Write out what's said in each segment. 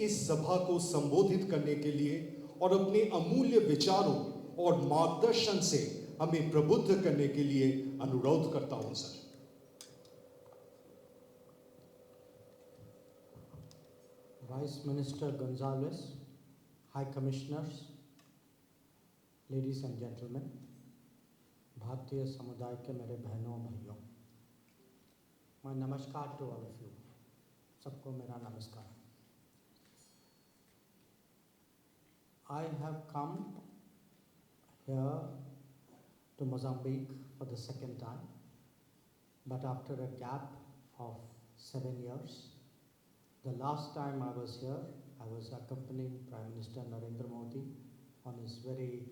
इस सभा को संबोधित करने के लिए और अपने अमूल्य विचारों और मार्गदर्शन से हमें प्रबुद्ध करने के लिए अनुरोध करता हूं sir. Vice Minister Gonzalez, High Commissioners, ladies and gentlemen, भारतीय समुदाय के मेरे बहनों भाइयों, मैं नमस्कार to all of you, सबको मेरा नमस्कार। I have come here to Mozambique for the second time, but after a gap of 7 years. The last time I was here, I was accompanying Prime Minister Narendra Modi on his very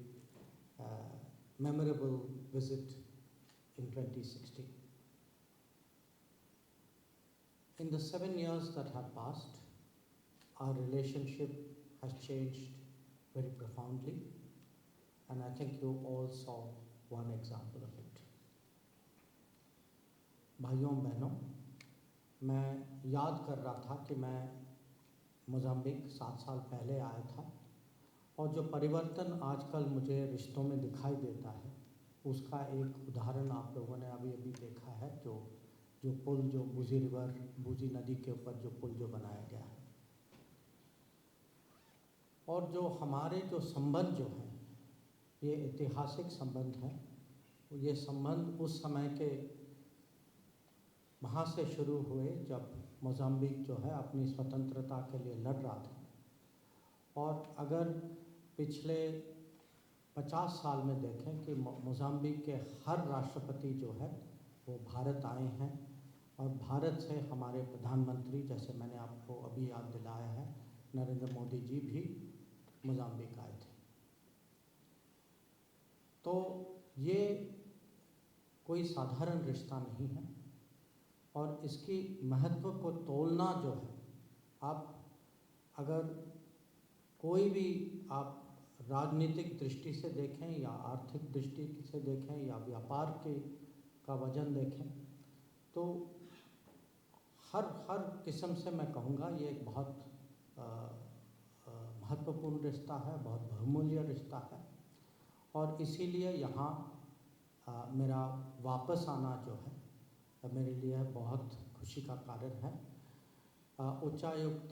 memorable visit in 2016. In the 7 years that have passed, our relationship has changed very profoundly, and I think you all saw one example of it. भाइयों बहनों, मैं याद कर रहा था कि मैं Mozambique 7 साल पहले आया था और जो परिवर्तन आजकल मुझे रिश्तों में दिखाई देता है उसका एक उदाहरण आप लोगों ने अभी देखा है। जो पुल, जो बूजी नदी के ऊपर जो पुल जो बनाया गया है, और जो हमारे जो संबंध जो हैं, ये ऐतिहासिक संबंध हैं। ये संबंध उस समय के वहाँ से शुरू हुए जब मोज़ाम्बिक जो है अपनी स्वतंत्रता के लिए लड़ रहा था, और अगर पिछले 50 साल में देखें कि मोज़ाम्बिक के हर राष्ट्रपति जो है वो भारत आए हैं, और भारत से हमारे प्रधानमंत्री, जैसे मैंने आपको अभी याद दिलाया है, नरेंद्र मोदी जी भी मोज़ाम्बिक आए थे। तो ये कोई साधारण रिश्ता नहीं है, और इसकी महत्व को तोलना जो है, आप अगर कोई भी आप राजनीतिक दृष्टि से देखें या आर्थिक दृष्टि से देखें या व्यापार का वजन देखें, तो हर किस्म से मैं कहूँगा ये एक बहुत महत्वपूर्ण रिश्ता है, बहुत बहुमूल्य रिश्ता है। और इसीलिए यहाँ मेरा वापस आना जो है मेरे लिए बहुत खुशी का कारण है। उच्चायुक्त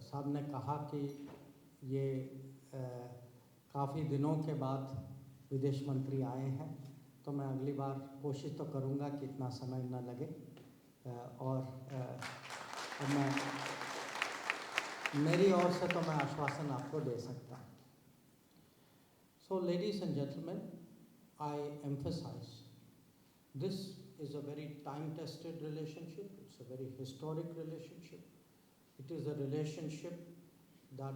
साहब ने कहा कि ये काफ़ी दिनों के बाद विदेश मंत्री आए हैं, तो मैं अगली बार कोशिश तो करूँगा कि इतना समय न लगे, और मैं मेरी ओर से तो मैं आश्वासन आपको दे सकता हूँ। So ladies and gentlemen, I emphasize this is a very time-tested relationship. It's a very historic relationship. It is a relationship that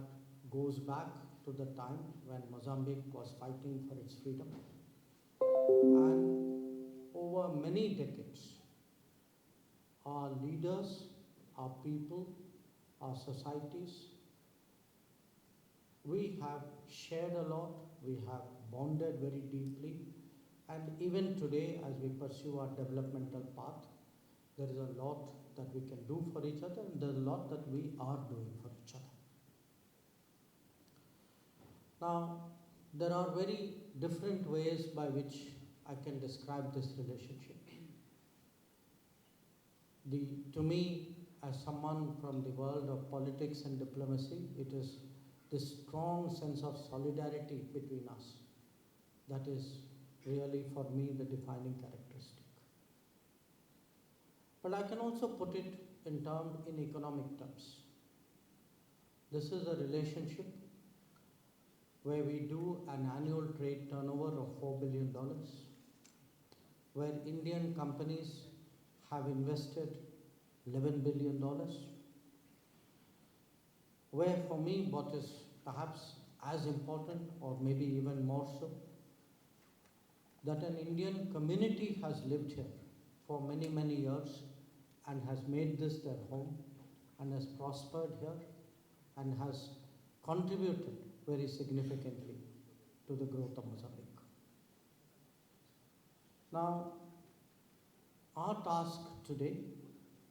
goes back to the time when Mozambique was fighting for its freedom. And over many decades, our leaders, our people, our societies, we have shared a lot, we have bonded very deeply. And even today, as we pursue our developmental path, there is a lot that we can do for each other, and there's a lot that we are doing for each other. Now, there are very different ways by which I can describe this relationship. To me, as someone from the world of politics and diplomacy, it is this strong sense of solidarity between us that is really for me the defining characteristic. But I can also put it in economic terms. This is a relationship where we do an annual trade turnover of $4 billion, where Indian companies have invested $11 billion, where for me what is perhaps as important or maybe even more so, that an Indian community has lived here for many, many years and has made this their home and has prospered here and has contributed very significantly to the growth of Mozambique. Now, our task today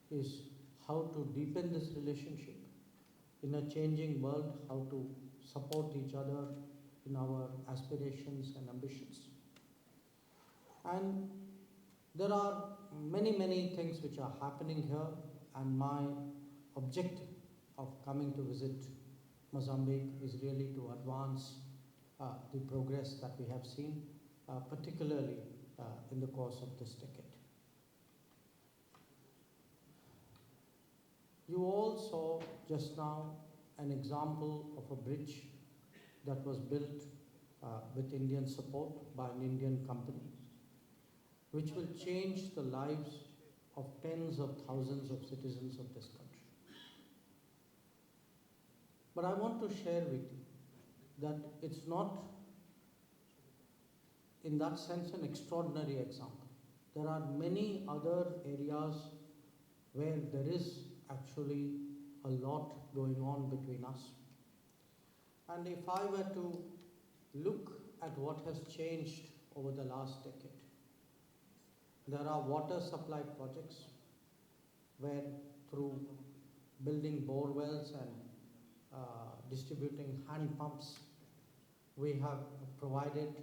is how to deepen this relationship, in a changing world, how to support each other in our aspirations and ambitions. And there are many, many things which are happening here, and my objective of coming to visit Mozambique is really to advance the progress that we have seen, particularly in the course of this decade. You all saw just now an example of a bridge that was built with Indian support by an Indian company, which will change the lives of tens of thousands of citizens of this country. But I want to share with you that it's not, in that sense, an extraordinary example. There are many other areas where there is actually a lot going on between us. And if I were to look at what has changed over the last decade, there are water supply projects where, through building bore wells and distributing hand pumps, we have provided,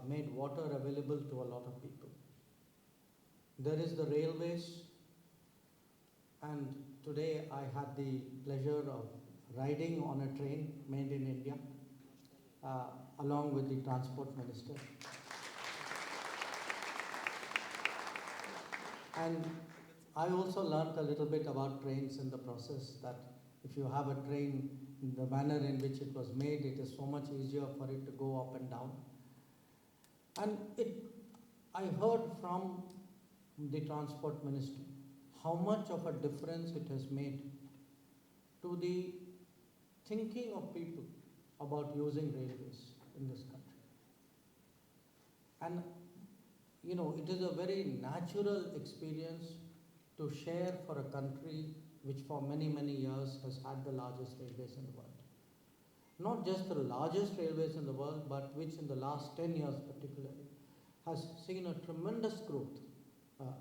made water available to a lot of people. There is the railways, and today I had the pleasure of riding on a train made in India along with the transport minister. And I also learned a little bit about trains in the process, that if you have a train in the manner in which it was made, it is so much easier for it to go up and down. And I heard from the transport minister how much of a difference it has made to the thinking of people about using railways in this country. And you know, it is a very natural experience to share for a country which for many, many years has had the largest railways in the world. Not just the largest railways in the world, but which in the last 10 years particularly has seen a tremendous growth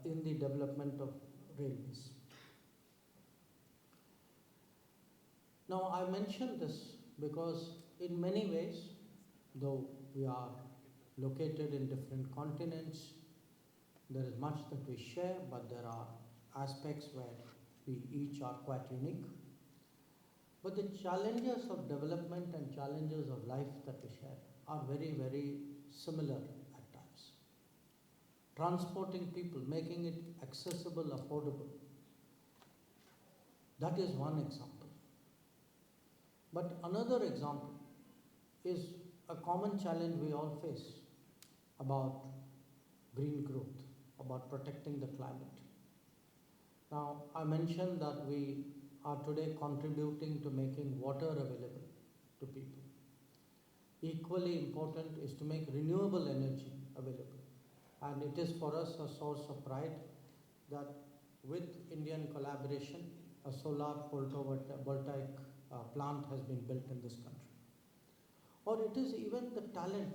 in the development of railways. Now, I mention this because in many ways, though we are located in different continents, there is much that we share, but there are aspects where we each are quite unique. But the challenges of development and challenges of life that we share are very, very similar at times. Transporting people, making it accessible, affordable, that is one example. But another example is a common challenge we all face about green growth, about protecting the climate. Now, I mentioned that we are today contributing to making water available to people. Equally important is to make renewable energy available. And it is for us a source of pride that with Indian collaboration, a solar photovoltaic plant has been built in this country. Or it is even the talent.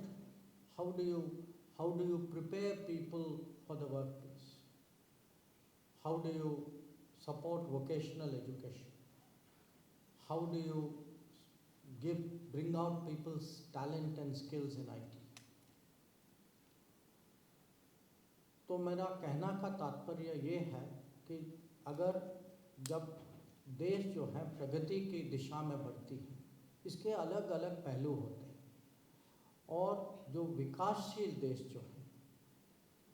How do you prepare people for the workplace? How do you support vocational education? How do you bring out people's talent and skills in IT? तो मेरा कहना का तात्पर्य ये है कि अगर जब देश जो है प्रगति की दिशा में बढ़ती है, इसके अलग अलग पहलू होते हैं, और जो विकासशील देश जो है,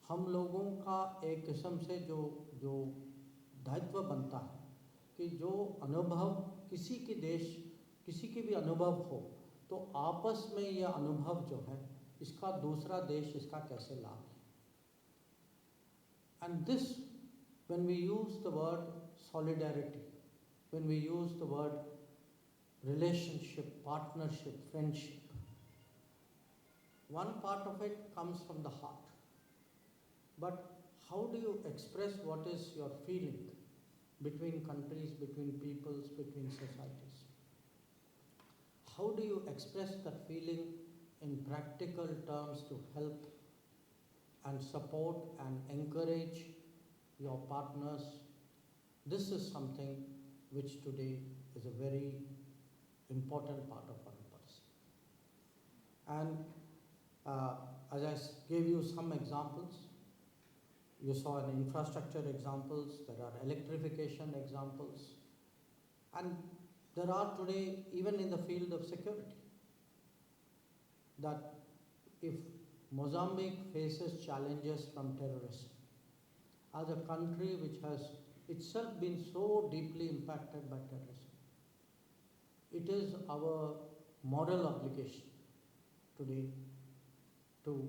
हम लोगों का एक किस्म से जो दायित्व बनता है कि जो अनुभव किसी की भी अनुभव हो, तो आपस में यह अनुभव जो है, इसका दूसरा देश इसका कैसे लाभ ले. And this, when we use the word solidarity, when we use the word relationship, partnership, friendship, one part of it comes from the heart. But how do you express what is your feeling between countries, between peoples, between societies? How do you express that feeling in practical terms to help and support and encourage your partners? This is something which today is a very important part of foreign policy. And as I gave you some examples, you saw an infrastructure examples, there are electrification examples, and there are today, even in the field of security, that if Mozambique faces challenges from terrorism, as a country which has itself been so deeply impacted by terrorism, it is our moral obligation today to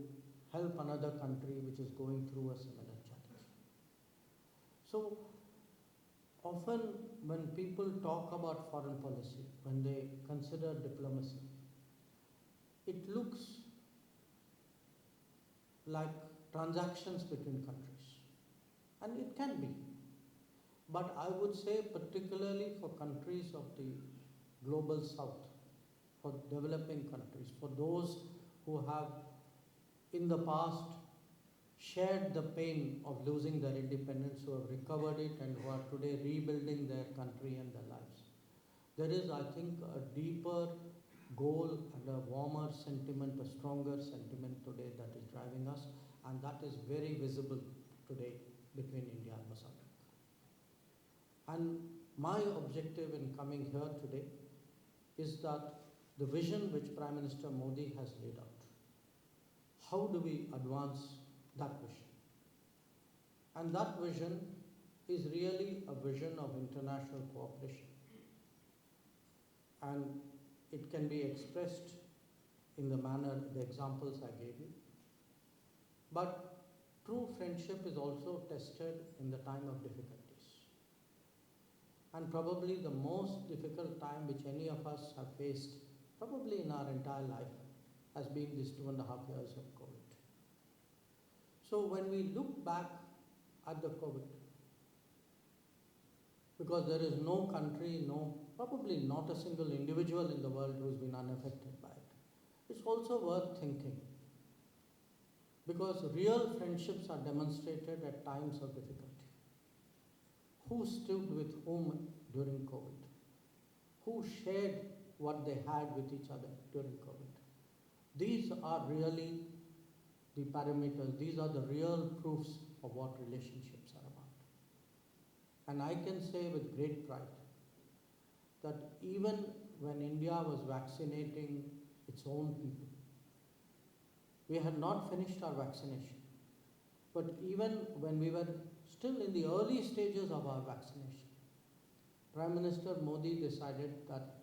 help another country which is going through a similar challenge. So often when people talk about foreign policy, when they consider diplomacy, it looks like transactions between countries, and it can be. But I would say particularly for countries of the global south, for developing countries, for those who have in the past shared the pain of losing their independence, who have recovered it and who are today rebuilding their country and their lives. There is, I think, a deeper goal and a warmer sentiment, a stronger sentiment today that is driving us, and that is very visible today between India and Mozambique. And my objective in coming here today is that the vision which Prime Minister Modi has laid out, how do we advance that vision? And that vision is really a vision of international cooperation. And it can be expressed in the manner, the examples I gave you. But true friendship is also tested in the time of difficulties. And probably the most difficult time which any of us have faced, probably in our entire life, has been these 2.5 years of COVID. So when we look back at the COVID, because there is no country, probably not a single individual in the world who's been unaffected by it, it's also worth thinking. Because real friendships are demonstrated at times of difficulty. Who stood with whom during COVID? Who shared what they had with each other during COVID? These are really the parameters, these are the real proofs of what relationships are about. And I can say with great pride that even when India was vaccinating its own people, we had not finished our vaccination. But even when we were still in the early stages of our vaccination, Prime Minister Modi decided that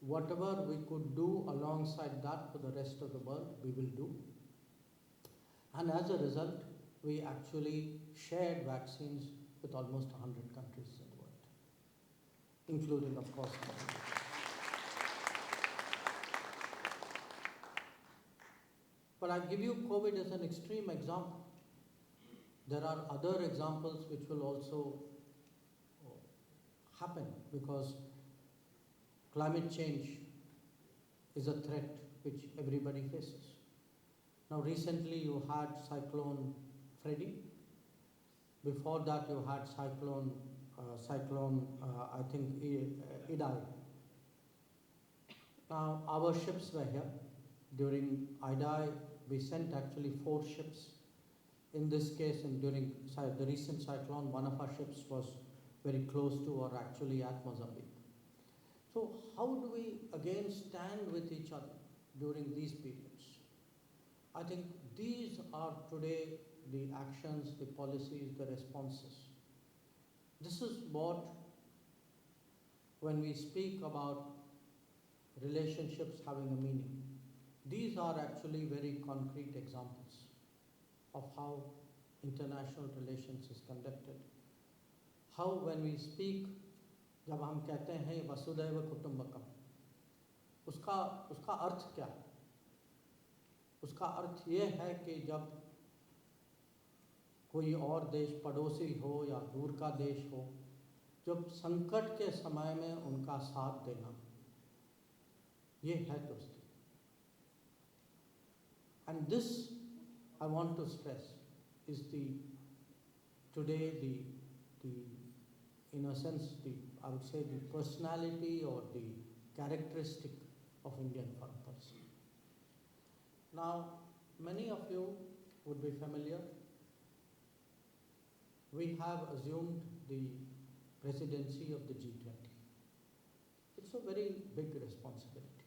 whatever we could do alongside that for the rest of the world, we will do. And as a result, we actually shared vaccines with almost 100 countries in the world, including, of course, India. But I give you COVID as an extreme example. There are other examples which will also happen because climate change is a threat which everybody faces. Now recently you had Cyclone Freddy. Before that you had Cyclone Idai. Now our ships were here. During Idai, we sent actually 4 ships. In this case, and during the recent cyclone, one of our ships was very close to or actually at Mozambique. So how do we again stand with each other during these periods? I think these are today the actions, the policies, the responses. This is what, when we speak about relationships having a meaning, these are actually very concrete examples of how international relations is conducted. How when we speak, जब हम कहते हैं वसुदैव कुटुंबकम, उसका अर्थ क्या है? उसका अर्थ ये है कि जब कोई और देश पड़ोसी हो या दूर का देश हो, जब संकट के समय में उनका साथ देना, ये है दोस्ती. And this, I want to stress, is today in a sense, I would say the personality or the characteristic of Indian farmers. Now, many of you would be familiar. We have assumed the presidency of the G20. It's a very big responsibility.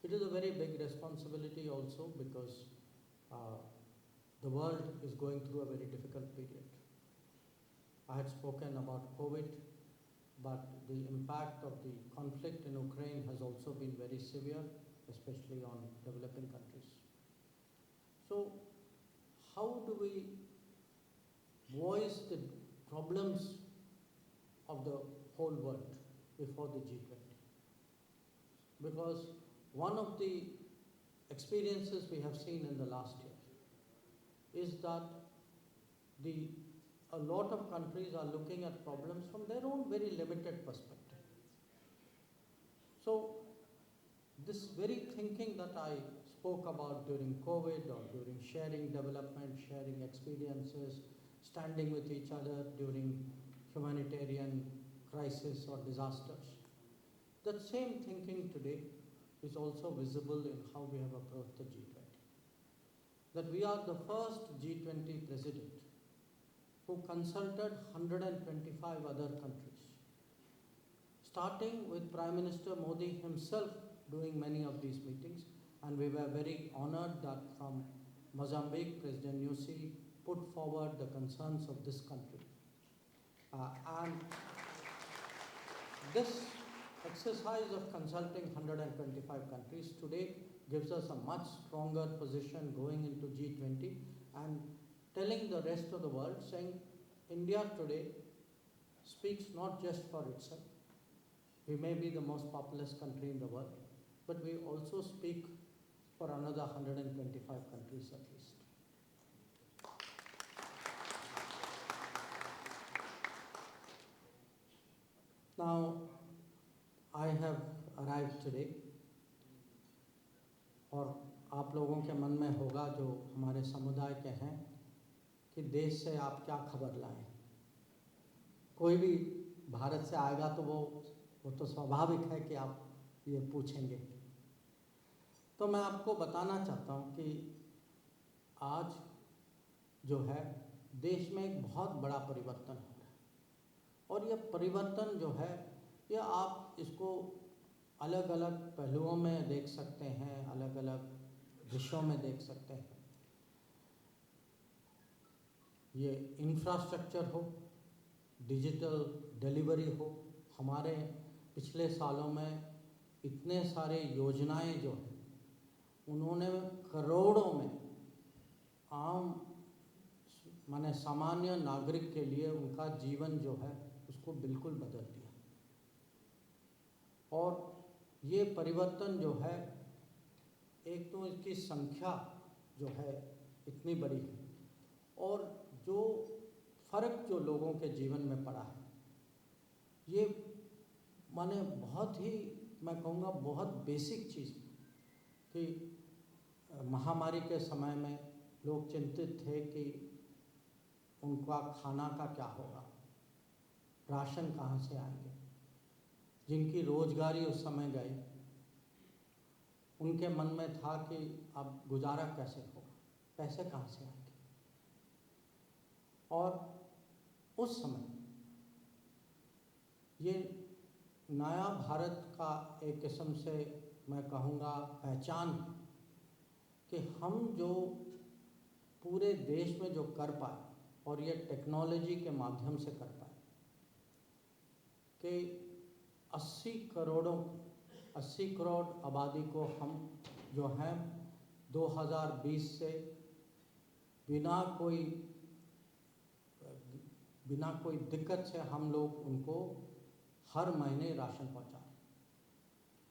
It is a very big responsibility also because the world is going through a very difficult period. I had spoken about COVID, but the impact of the conflict in Ukraine has also been very severe, especially on developing countries. So, how do we voice the problems of the whole world before the G20? Because one of the experiences we have seen in the last year is that a lot of countries are looking at problems from their own very limited perspective. So this very thinking that I spoke about during COVID or during sharing development, sharing experiences, standing with each other during humanitarian crisis or disasters, that same thinking today is also visible in how we have approached the G20. That we are the first G20 president who consulted 125 other countries, starting with Prime Minister Modi himself doing many of these meetings, and we were very honored that from Mozambique, President Nyusi put forward the concerns of this country. And this exercise of consulting 125 countries today gives us a much stronger position going into G20 and telling the rest of the world, saying India today speaks not just for itself. We may be the most populous country in the world, but we also speak for another 125 countries at least. Now, I have arrived today, और आप लोगों के मन में होगा जो हमारे समुदाय के हैं कि देश से आप क्या खबर लाएं। कोई भी भारत से आएगा तो वो तो स्वाभाविक है कि आप ये पूछेंगे। तो मैं आपको बताना चाहता हूँ कि आज जो है देश में एक बहुत बड़ा परिवर्तन हो रहा है, और ये परिवर्तन जो है ये आप इसको अलग अलग पहलुओं में देख सकते हैं, अलग अलग विषयों में देख सकते हैं। ये इंफ्रास्ट्रक्चर हो, डिजिटल डिलीवरी हो, हमारे पिछले सालों में इतने सारे योजनाएं जो हैं उन्होंने करोड़ों में आम माने सामान्य नागरिक के लिए उनका जीवन जो है उसको बिल्कुल बदल दिया। और ये परिवर्तन जो है, एक तो इसकी संख्या जो है इतनी बड़ी है, और जो फ़र्क जो लोगों के जीवन में पड़ा है, ये माने बहुत ही, मैं कहूँगा बहुत बेसिक चीज़ कि महामारी के समय में लोग चिंतित थे कि उनका खाना का क्या होगा, राशन कहाँ से आएंगे। जिनकी रोजगारी उस समय गई, उनके मन में था कि अब गुजारा कैसे होगा, पैसे कहाँ से आएंगे। और उस समय ये नया भारत का एक किस्म से मैं कहूँगा पहचान है कि हम जो पूरे देश में जो कर पाए, और ये टेक्नोलॉजी के माध्यम से कर पाए कि 80 करोड़ आबादी को हम जो हैं 2020 से बिना कोई दिक्कत से हम लोग उनको हर महीने राशन पहुंचा रहे।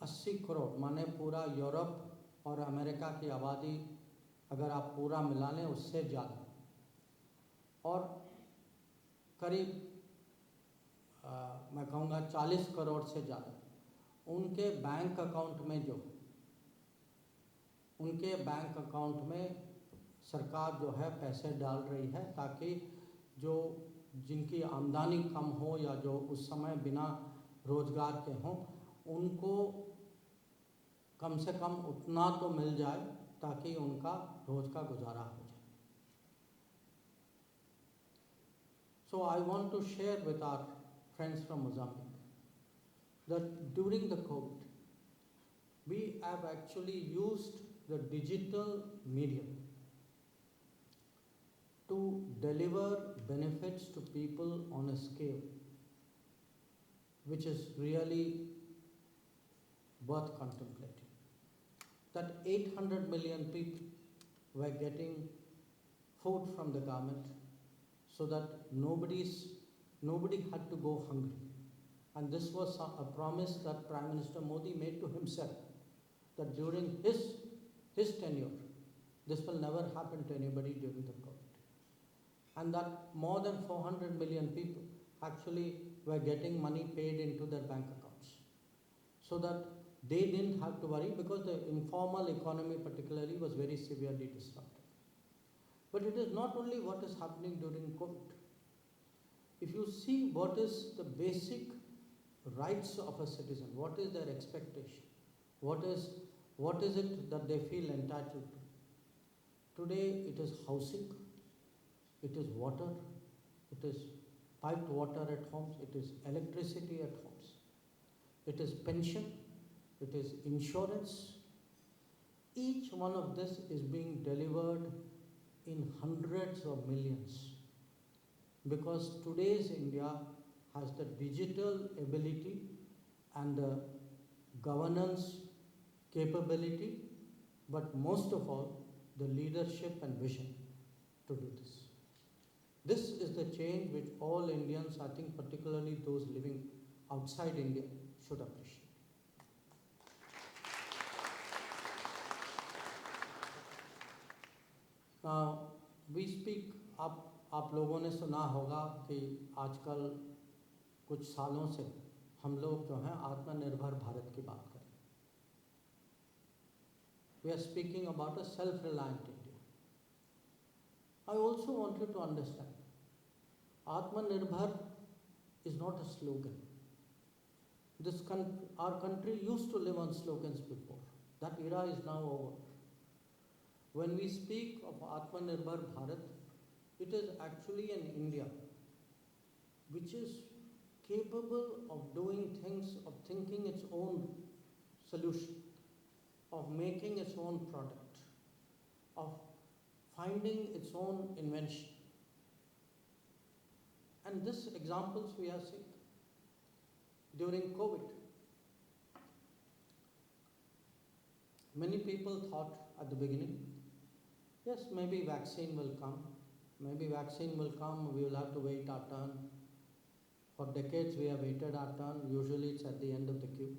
80 करोड़ माने पूरा यूरोप और अमेरिका की आबादी अगर आप पूरा मिला लें उससे ज़्यादा, और करीब मैं कहूँगा 40 करोड़ से ज़्यादा उनके बैंक अकाउंट में सरकार जो है पैसे डाल रही है, ताकि जो जिनकी आमदनी कम हो या जो उस समय बिना रोजगार के हों उनको कम से कम उतना तो मिल जाए ताकि उनका रोज का गुजारा हो जाए. So I want to share with our friends from Mozambique that during the COVID, we have actually used the digital medium to deliver benefits to people on a scale which is really worth contemplating. That 800 million people were getting food from the government so that nobody had to go hungry. And this was a promise that Prime Minister Modi made to himself, that during his tenure, this will never happen to anybody during the COVID. And that more than 400 million people actually were getting money paid into their bank accounts, so that they didn't have to worry, because the informal economy particularly was very severely disrupted. But it is not only what is happening during COVID. If you see what is the basic rights of a citizen, what is their expectation, what is it that they feel entitled to? Today it is housing, it is water, it is piped water at homes, it is electricity at homes, it is pension, it is insurance. Each one of this is being delivered in hundreds of millions, because today's India has the digital ability and the governance capability, but most of all, the leadership and vision to do this. This is the change which all Indians, I think particularly those living outside India, should appreciate. Now, we speak, आप लोगों ने सुना होगा कि आजकल कुछ सालों से हम लोग जो हैं आत्मनिर्भर भारत की बात करें. We are speaking about a self-reliant India. I also want you to understand, Atmanirbhar is not a slogan. Our country used to live on slogans before. That era is now over. When we speak of Atmanirbhar Bharat, it is actually an India which is capable of doing things, of thinking its own solution, of making its own product, of finding its own invention. And these examples we are seeing. During COVID, many people thought at the beginning, yes, maybe vaccine will come. Maybe vaccine will come, we will have to wait our turn. For decades we have waited our turn, usually it's at the end of the queue.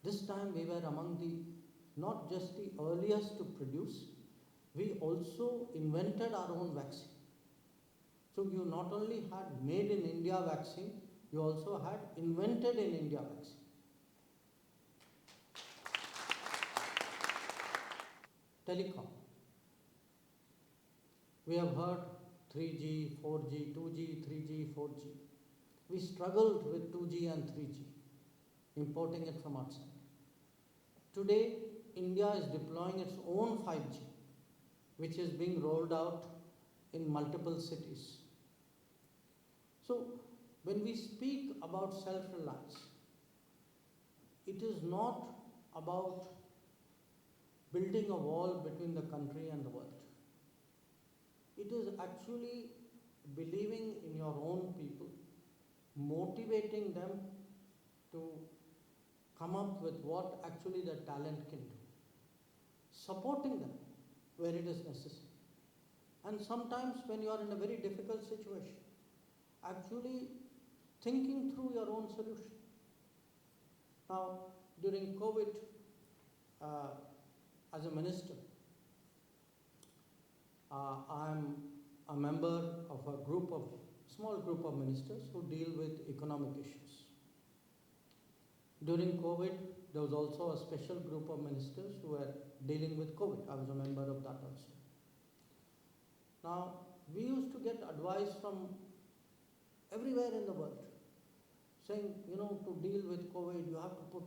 This time we were among the, not just the earliest to produce, we also invented our own vaccine. So you not only had made in India vaccine, you also had invented in India vaccine. Telecom. We have heard 3G, 4G, 2G, 3G, 4G. We struggled with 2G and 3G, importing it from outside. Today, India is deploying its own 5G, which is being rolled out in multiple cities. So, when we speak about self-reliance, it is not about building a wall between the country and the world. It is actually believing in your own people, motivating them to come up with what actually their talent can do, supporting them where it is necessary. And sometimes when you are in a very difficult situation, actually thinking through your own solution. Now, during COVID, as a minister, I am a member of a small group of ministers who deal with economic issues. During COVID, there was also a special group of ministers who were dealing with COVID. I was a member of that also. Now, we used to get advice from everywhere in the world. saying, to deal with COVID, you have to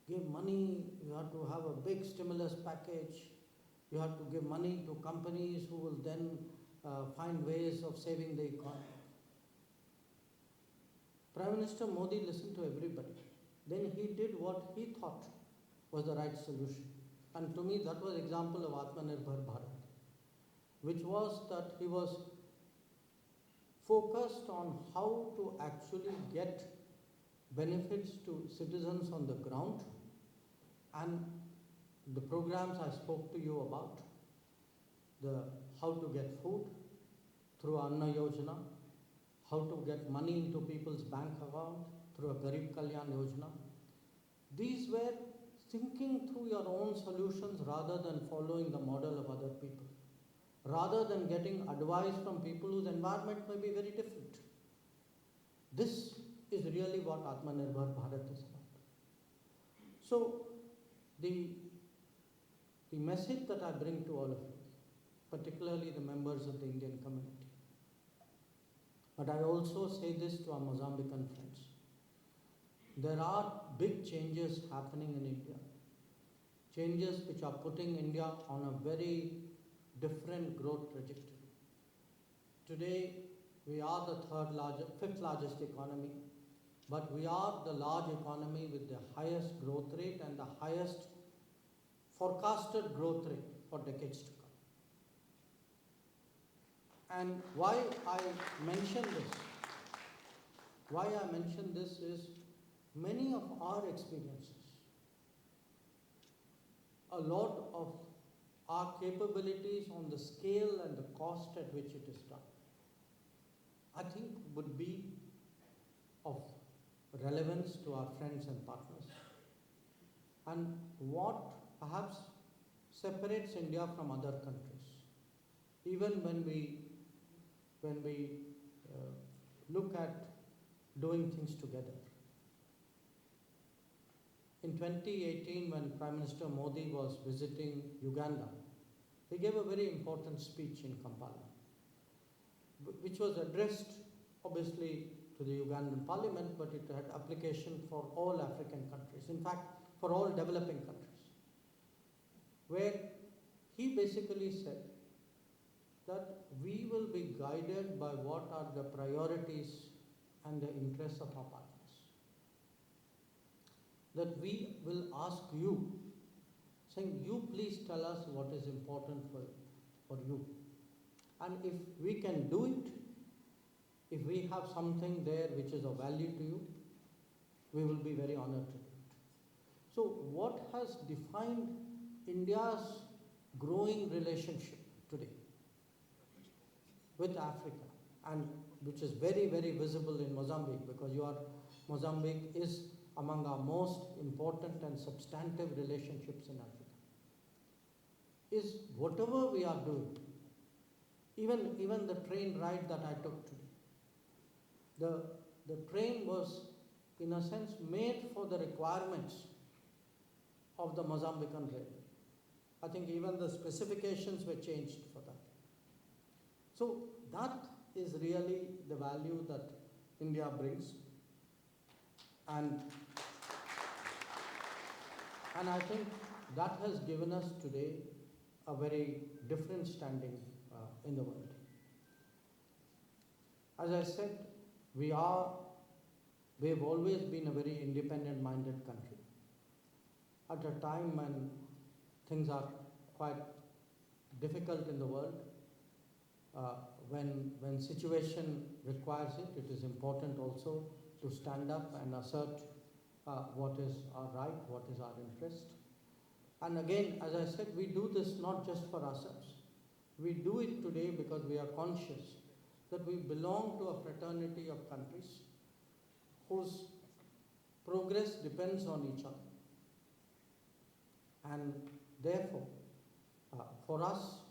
give money, you have to have a big stimulus package, you have to give money to companies who will then find ways of saving the economy. Prime Minister Modi listened to everybody. Then he did what he thought was the right solution. And to me, that was an example of Atmanirbhar Bharat, which was that he was focused on how to actually get benefits to citizens on the ground, and the programs I spoke to you about, the how to get food through Anna Yojana, how to get money into people's bank account through a Garib Kalyan Yojana. These were thinking through your own solutions rather than following the model of other people, rather than getting advice from people whose environment may be very different. This is really what Atmanirbhar Bharat is about. So the message that I bring to all of you, particularly the members of the Indian community, but I also say this to our Mozambican friends. There are big changes happening in India, changes which are putting India on a very different growth trajectory. Today, we are the fifth largest economy, but we are the large economy with the highest growth rate and the highest forecasted growth rate for decades to come. And why I mention this is many of our experiences, a lot of our capabilities on the scale and the cost at which it is done, I think would be of relevance to our friends and partners. And what perhaps separates India from other countries, even when we look at doing things together. In 2018, when Prime Minister Modi was visiting Uganda, he gave a very important speech in Kampala, which was addressed obviously to the Ugandan parliament, but it had application for all African countries, in fact, for all developing countries, where he basically said that we will be guided by what are the priorities and the interests of our partners. That we will ask you, saying, you please tell us what is important for you. And if we can do it, if we have something there which is of value to you, we will be very honored to do it. So what has defined India's growing relationship today with Africa, and which is very, very visible in Mozambique, because Mozambique is among our most important and substantive relationships in Africa, is whatever we are doing, even the train ride that I took today. The train was, in a sense, made for the requirements of the Mozambican railway. I think even the specifications were changed for that. So that is really the value that India brings. And I think that has given us today a very different standing in the world. As I said, we've always been a very independent-minded country. At a time when things are quite difficult in the world, when situation requires it, it is important also to stand up and assert what is our right, what is our interest. And again, as I said, we do this not just for ourselves. We do it today because we are conscious that we belong to a fraternity of countries whose progress depends on each other. And therefore, for us,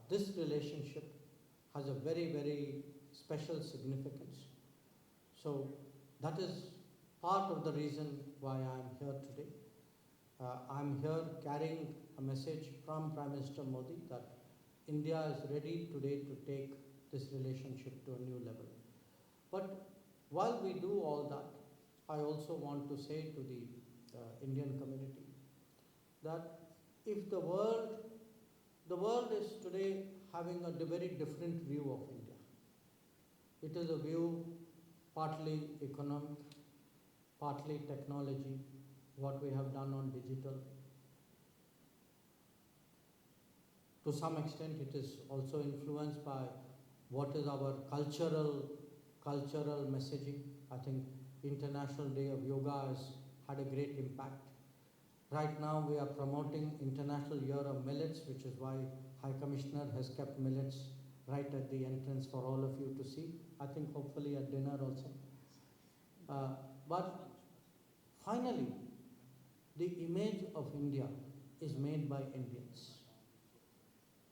this relationship has a very, very special significance. So that is part of the reason why I am here today. I'm here carrying a message from Prime Minister Modi that India is ready today to take this relationship to a new level. But While we do all that, I also want to say to the Indian community that if the world is today having a very different view of India. It is a view partly economic, partly technology, what we have done on digital. To some extent, it is also influenced by what is our cultural messaging. I think International Day of Yoga has had a great impact. Right now, we are promoting International Year of Millets, which is why High Commissioner has kept millets right at the entrance for all of you to see. I think hopefully at dinner also. But finally, the image of India is made by Indians,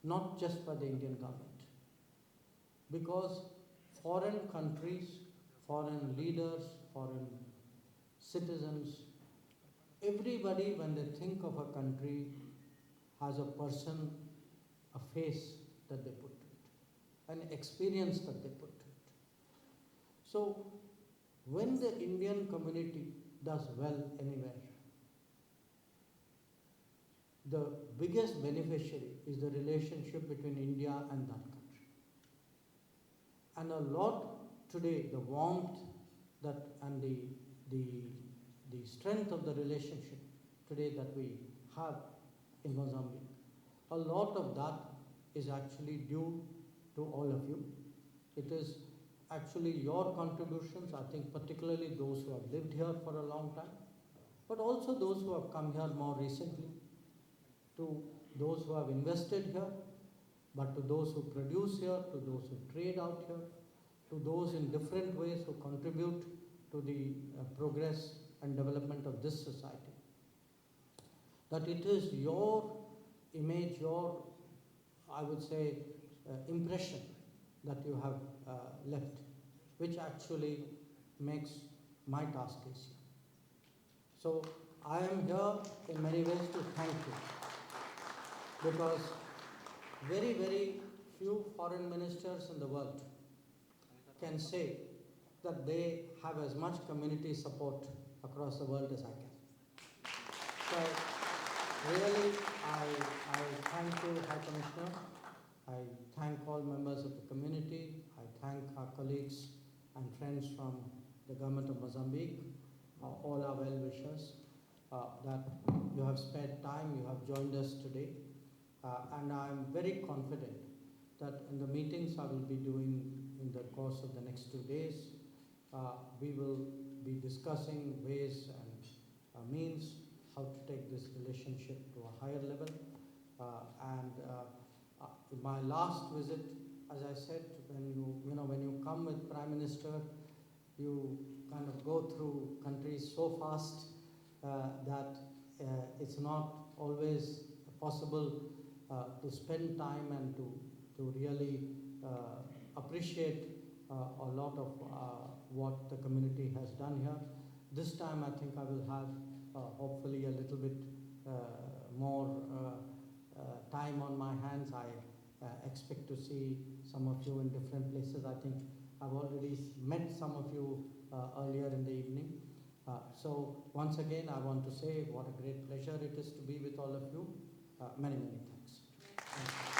not just by the Indian government. Because foreign countries, foreign leaders, foreign citizens, everybody when they think of a country has a person, a face that they put to it, an experience that they put to it. So when the Indian community does well anywhere, the biggest beneficiary is the relationship between India and that country. And a lot today, the warmth that and the strength of the relationship today that we have in Mozambique, a lot of that is actually due to all of you. It is actually your contributions, I think particularly those who have lived here for a long time, but also those who have come here more recently, to those who have invested here, but to those who produce here, to those who trade out here, to those in different ways who contribute to the progress and development of this society. That it is your image, your, I would say, impression that you have left, which actually makes my task easier. So I am here in many ways to thank you, because very, very few foreign ministers in the world can say that they have as much community support across the world as I can. So really, I thank you, High Commissioner. I thank all members of the community. I thank our colleagues and friends from the government of Mozambique, all our well-wishers, that you have spared time, you have joined us today. And I am very confident that in the meetings I will be doing in the course of the next 2 days, we will be discussing ways and means how to take this relationship to a higher level. My last visit, as I said, when you come with Prime Minister, you kind of go through countries so fast that it's not always possible to spend time and to really appreciate a lot of what the community has done here. This time I think I will have hopefully a little bit more time on my hands. I expect to see some of you in different places. I think I've already met some of you earlier in the evening. So once again, I want to say what a great pleasure it is to be with all of you. Many, many thanks. Thank you.